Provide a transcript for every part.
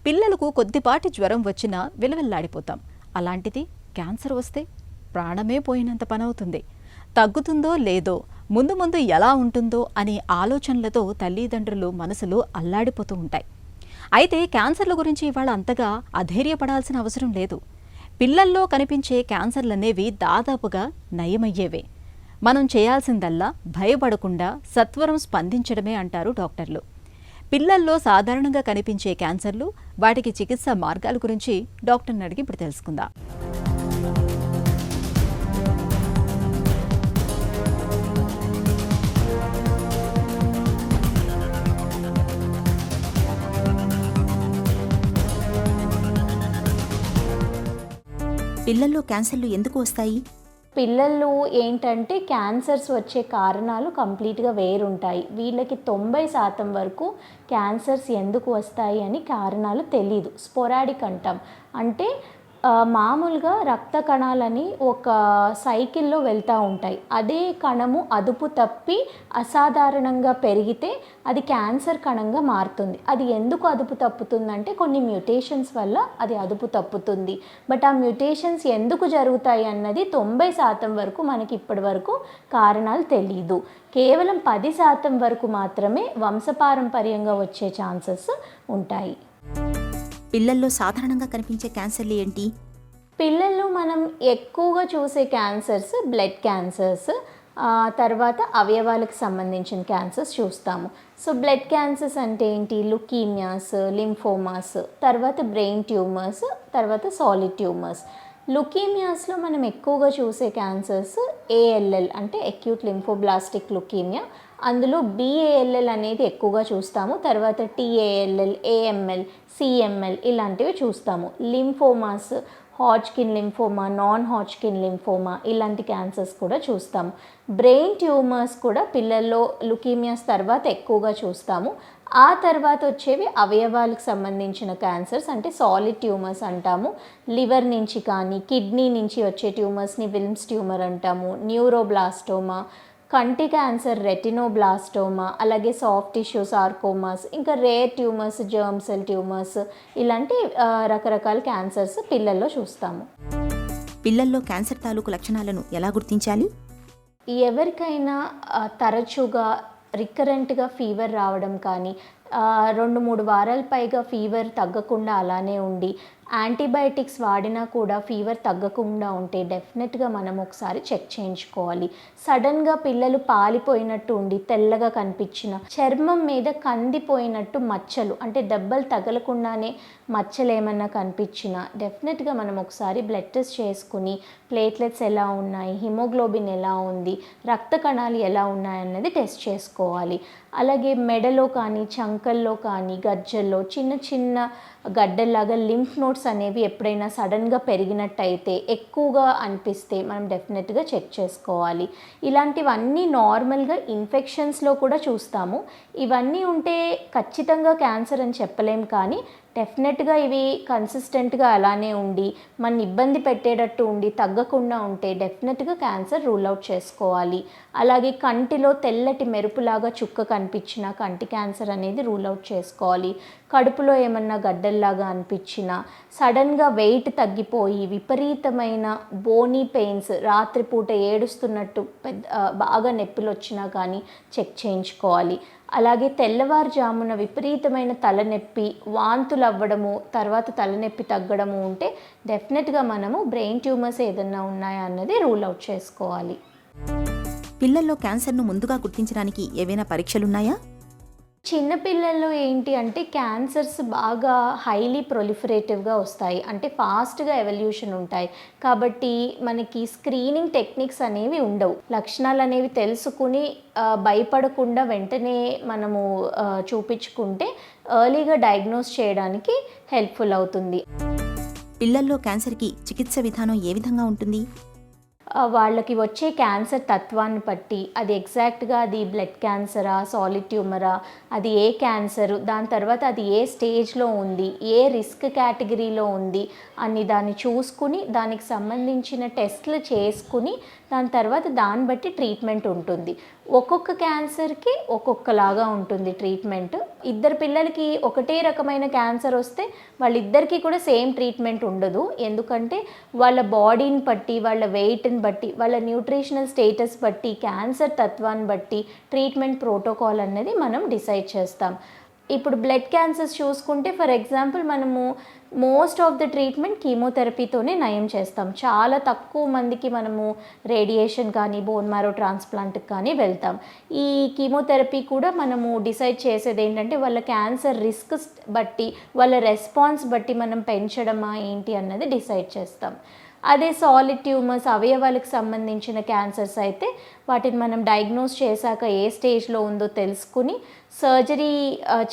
పిల్లలకు కొద్దిపాటి జ్వరం వచ్చినా విలవిల్లాడిపోతాం. అలాంటిది క్యాన్సర్ వస్తే ప్రాణమే పోయినంత పనవుతుంది. తగ్గుతుందో లేదో, ముందు ముందు ఎలా ఉంటుందో అనే ఆలోచనలతో తల్లిదండ్రులు మనసులు అల్లాడిపోతూ ఉంటాయి. అయితే క్యాన్సర్ల గురించి ఇవాళ అంతగా అధైర్యపడాల్సిన అవసరం లేదు. పిల్లల్లో కనిపించే క్యాన్సర్లనేవి దాదాపుగా నయమయ్యేవే. మనం చేయాల్సిందల్లా భయపడకుండా సత్వరం స్పందించడమే అంటారు డాక్టర్లు. పిల్లల్లో సాధారణంగా కనిపించే క్యాన్సర్లు, వాటికి చికిత్స మార్గాల గురించి డాక్టర్ని అడిగి ఇప్పుడు తెలుసుకుందాం. పిల్లల్లో క్యాన్సర్లు ఎందుకు వస్తాయి? పిల్లలు ఏంటంటే క్యాన్సర్స్ వచ్చే కారణాలు కంప్లీట్గా వేరుంటాయి. వీళ్ళకి 90% వరకు క్యాన్సర్స్ ఎందుకు వస్తాయి అని కారణాలు తెలీదు. స్పోరాడిక్ అంటాం. అంటే మామూలుగా రక్త కణాలని ఒక సైకిల్లో వెళ్తూ ఉంటాయి. అదే కణము అదుపు తప్పి అసాధారణంగా పెరిగితే అది క్యాన్సర్ కణంగా మారుతుంది. అది ఎందుకు అదుపు తప్పుతుందంటే కొన్ని మ్యూటేషన్స్ వల్ల అది అదుపు తప్పుతుంది. బట్ ఆ మ్యూటేషన్స్ ఎందుకు జరుగుతాయి అన్నది 90% వరకు మనకి ఇప్పటి వరకు కారణాలు తెలీదు. కేవలం 10% వరకు మాత్రమే వంశపారంపర్యంగా వచ్చే ఛాన్సెస్ ఉంటాయి. పిల్లల్లో సాధారణంగా కనిపించే క్యాన్సర్లు ఏంటి? పిల్లల్లో మనం ఎక్కువగా చూసే క్యాన్సర్స్ బ్లడ్ క్యాన్సర్స్, తర్వాత అవయవాలకు సంబంధించిన క్యాన్సర్స్ చూస్తాము. సో బ్లడ్ క్యాన్సర్స్ అంటే ఏంటి? లుకీమియాస్, లింఫోమాస్, తర్వాత బ్రెయిన్ ట్యూమర్స్, తర్వాత సాలిడ్ ట్యూమర్స్. లుకీమియాస్లో మనం ఎక్కువగా చూసే క్యాన్సర్స్ ఏఎల్ఎల్ అంటే అక్యూట్ లింఫోబ్లాస్టిక్ లుకీమియా. అందులో బిఏఎల్ఎల్ అనేది ఎక్కువగా చూస్తాము. తర్వాత టీఏఎల్ఎల్, ఏఎంఎల్, సిఎంఎల్ ఇలాంటివి చూస్తాము. లింఫోమాస్, హాడ్జ్కిన్ లింఫోమా, నాన్ హాడ్జ్కిన్ లింఫోమా ఇలాంటి క్యాన్సర్స్ కూడా చూస్తాము. బ్రెయిన్ ట్యూమర్స్ కూడా పిల్లల్లో లుకీమియాస్ తర్వాత ఎక్కువగా చూస్తాము. ఆ తర్వాత వచ్చేవి అవయవాలకు సంబంధించిన క్యాన్సర్స్ అంటే సాలిడ్ ట్యూమర్స్ అంటాము. లివర్ నుంచి కానీ కిడ్నీ నుంచి వచ్చే ట్యూమర్స్ని విల్మ్స్ ట్యూమర్ అంటాము. న్యూరోబ్లాస్టోమా, కంటి క్యాన్సర్ రెటినోబ్లాస్టోమా, అలాగే సాఫ్ట్ టిష్యూ సార్కోమాస్, ఇంకా rare tumours, germ cell tumours ఇలాంటి రకరకాల క్యాన్సర్స్ పిల్లల్లో చూస్తాము. పిల్లల్లో క్యాన్సర్ తాలూకు లక్షణాలను ఎలా గుర్తించాలి? ఎవరికైనా తరచుగా రికరెంట్గా ఫీవర్ రావడం కానీ 2-3 వారాల పైగా ఫీవర్ తగ్గకుండా అలానే ఉండి యాంటీబయాటిక్స్ వాడినా కూడా ఫీవర్ తగ్గకుండా ఉంటే డెఫినెట్గా మనం ఒకసారి చెక్ చేయించుకోవాలి. సడన్గా పిల్లలు పాలిపోయినట్టు ఉండి తెల్లగా కనిపించిన, చర్మం మీద కందిపోయినట్టు మచ్చలు అంటే దెబ్బలు తగలకుండానే మచ్చలు ఏమన్నా కనిపించినా డెఫినెట్గా మనం ఒకసారి బ్లడ్ టెస్ట్ చేసుకుని ప్లేట్లెట్స్ ఎలా ఉన్నాయి, హిమోగ్లోబిన్ ఎలా ఉంది, రక్త కణాలు ఎలా ఉన్నాయన్నది టెస్ట్ చేసుకోవాలి. అలాగే మెడలో కానీ చంకల్లో కానీ గజ్జల్లో చిన్న చిన్న గడ్డల్లాగా లింఫ్ నోడ్స్ అనేవి ఎప్పుడైనా సడన్గా పెరిగినట్టయితే ఎక్కువగా అనిపిస్తే మనం డెఫినెట్గా చెక్ చేసుకోవాలి. ఇలాంటివన్నీ నార్మల్గా ఇన్ఫెక్షన్స్లో కూడా చూస్తాము. ఇవన్నీ ఉంటే ఖచ్చితంగా క్యాన్సర్ అని చెప్పలేం, కానీ డెఫినెట్గా ఇవి కన్సిస్టెంట్గా అలానే ఉండి మన ఇబ్బంది పెట్టేటట్టు ఉండి తగ్గకుండా ఉంటే డెఫినెట్గా క్యాన్సర్ రూల్ అవుట్ చేసుకోవాలి. అలాగే కంటిలో తెల్లటి మెరుపులాగా చుక్క కనిపించినా కంటి క్యాన్సర్ అనేది రూల్ అవుట్ చేసుకోవాలి. కడుపులో ఏమన్నా గడ్డల్లాగా అనిపించినా, సడన్గా వెయిట్ తగ్గిపోయి విపరీతమైన బోనీ పెయిన్స్, రాత్రిపూట ఏడుస్తున్నట్టు బాగా నొప్పులు వచ్చినా కానీ చెక్ చేయించుకోవాలి. అలాగే తెల్లవారుజామున విపరీతమైన తలనొప్పి, వాంతులు అవ్వడము, తర్వాత తలనొప్పి తగ్గడము ఉంటే డెఫినెట్గా మనము బ్రెయిన్ ట్యూమర్స్ ఏదన్నా ఉన్నాయా అన్నది రూల్ అవుట్ చేసుకోవాలి. పిల్లల్లో క్యాన్సర్ను ముందుగా గుర్తించడానికి ఏవైనా పరీక్షలున్నాయా? చిన్నపిల్లల్లో ఏంటి అంటే క్యాన్సర్స్ బాగా హైలీ ప్రొలిఫరేటివ్గా వస్తాయి, అంటే ఫాస్ట్గా ఎవల్యూషన్ ఉంటాయి. కాబట్టి మనకి స్క్రీనింగ్ టెక్నిక్స్ అనేవి ఉండవు. లక్షణాలు అనేవి తెలుసుకుని భయపడకుండా వెంటనే మనము చూపించుకుంటే ఎర్లీగా డయాగ్నోస్ చేయడానికి హెల్ప్ఫుల్ అవుతుంది. పిల్లల్లో క్యాన్సర్కి చికిత్స విధానం ఏ విధంగా ఉంటుంది? వాళ్ళకి వచ్చే క్యాన్సర్ తత్వాన్ని బట్టి అది ఎగ్జాక్ట్గా అది బ్లడ్ క్యాన్సరా, సాలిడ్ ట్యూమరా, అది ఏ క్యాన్సరు, దాని తర్వాత అది ఏ స్టేజ్లో ఉంది, ఏ రిస్క్ కేటగిరీలో ఉంది అని దాన్ని చూసుకుని దానికి సంబంధించిన టెస్ట్లు చేసుకుని దాని తర్వాత దాన్ని బట్టి ట్రీట్మెంట్ ఉంటుంది. ఒక్కొక్క క్యాన్సర్కి ఒక్కొక్కలాగా ఉంటుంది ట్రీట్మెంట్. ఇద్దరు పిల్లలకి ఒకటే రకమైన క్యాన్సర్ వస్తే వాళ్ళిద్దరికీ కూడా సేమ్ ట్రీట్మెంట్ ఉండదు. ఎందుకంటే వాళ్ళ బాడీని బట్టి, వాళ్ళ వెయిట్ని బట్టి, వాళ్ళ న్యూట్రిషనల్ స్టేటస్ బట్టి, క్యాన్సర్ తత్వాన్ని బట్టి ట్రీట్మెంట్ ప్రోటోకాల్ అనేది మనం డిసైడ్ చేస్తాం. ఇప్పుడు బ్లడ్ క్యాన్సర్స్ చూసుకుంటే ఫర్ ఎగ్జాంపుల్ మనము మోస్ట్ ఆఫ్ ద ట్రీట్మెంట్ కీమోథెరపీతోనే నయం చేస్తాం. చాలా తక్కువ మందికి మనము రేడియేషన్ కానీ బోన్ మ్యారో ట్రాన్స్ప్లాంట్కి కానీ వెళ్తాం. ఈ కీమోథెరపీ కూడా మనము డిసైడ్ చేసేది ఏంటంటే వాళ్ళ క్యాన్సర్ రిస్క్ బట్టి, వాళ్ళ రెస్పాన్స్ బట్టి మనం పెంచడమా ఏంటి అన్నది డిసైడ్ చేస్తాం. అదే సాలిడ్ ట్యూమర్స్, అవయవాలకు సంబంధించిన క్యాన్సర్స్ అయితే వాటిని మనం డయాగ్నోస్ చేశాక ఏ స్టేజ్లో ఉందో తెలుసుకుని సర్జరీ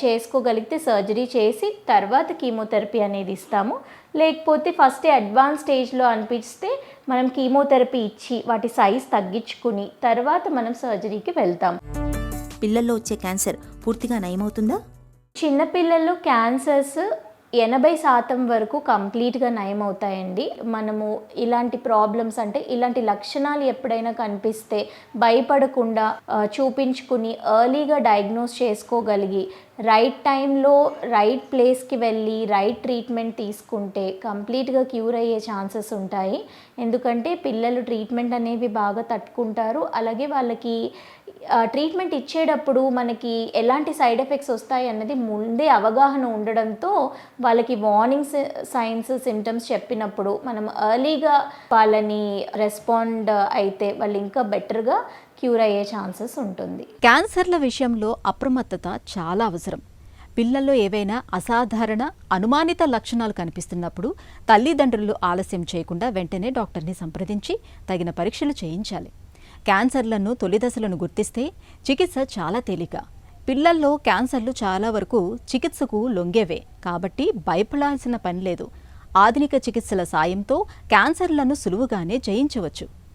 చేసుకోగలిగితే సర్జరీ చేసి తర్వాత కీమోథెరపీ అనేది ఇస్తాము. లేకపోతే ఫస్ట్ అడ్వాన్స్ స్టేజ్లో అనిపిస్తే మనం కీమోథెరపీ ఇచ్చి వాటి సైజ్ తగ్గించుకుని తర్వాత మనం సర్జరీకి వెళ్తాం. పిల్లల్లో వచ్చే క్యాన్సర్ పూర్తిగా నయమవుతుందా? చిన్నపిల్లల్లో క్యాన్సర్స్ 80% వరకు కంప్లీట్గా నయమవుతాయండి. మనము ఇలాంటి ప్రాబ్లమ్స్ అంటే ఇలాంటి లక్షణాలు ఎప్పుడైనా కనిపిస్తే భయపడకుండా చూపించుకుని ఎర్లీగా డయాగ్నోస్ చేసుకోగలిగి రైట్ టైంలో రైట్ ప్లేస్కి వెళ్ళి రైట్ ట్రీట్మెంట్ తీసుకుంటే కంప్లీట్గా క్యూర్ అయ్యే ఛాన్సెస్ ఉంటాయి. ఎందుకంటే పిల్లలు ట్రీట్మెంట్ అనేవి బాగా తట్టుకుంటారు. అలాగే వాళ్ళకి ట్రీట్మెంట్ ఇచ్చేటప్పుడు మనకి ఎలాంటి సైడ్ ఎఫెక్ట్స్ వస్తాయి అన్నది ముందే అవగాహన ఉండడంతో వాళ్ళకి వార్నింగ్ సైన్స్ సిమ్టమ్స్ చెప్పినప్పుడు మనం ఎర్లీగా వాళ్ళని రెస్పాండ్ అయితే వాళ్ళు ఇంకా బెటర్గా క్యూర్ అయ్యే ఛాన్సెస్ ఉంటుంది. క్యాన్సర్ల విషయంలో అప్రమత్తత చాలా అవసరం. పిల్లల్లో ఏవైనా అసాధారణ అనుమానిత లక్షణాలు కనిపిస్తున్నప్పుడు తల్లిదండ్రులు ఆలస్యం చేయకుండా వెంటనే డాక్టర్ని సంప్రదించి తగిన పరీక్షలు చేయించాలి. క్యాన్సర్లను తొలి దశలను గుర్తిస్తే చికిత్స చాలా తేలిక. పిల్లల్లో క్యాన్సర్లు చాలా వరకు చికిత్సకు లొంగేవే కాబట్టి భయపడాల్సిన పని లేదు. ఆధునిక చికిత్సల సాయంతో క్యాన్సర్లను సులువుగానే జయించవచ్చు.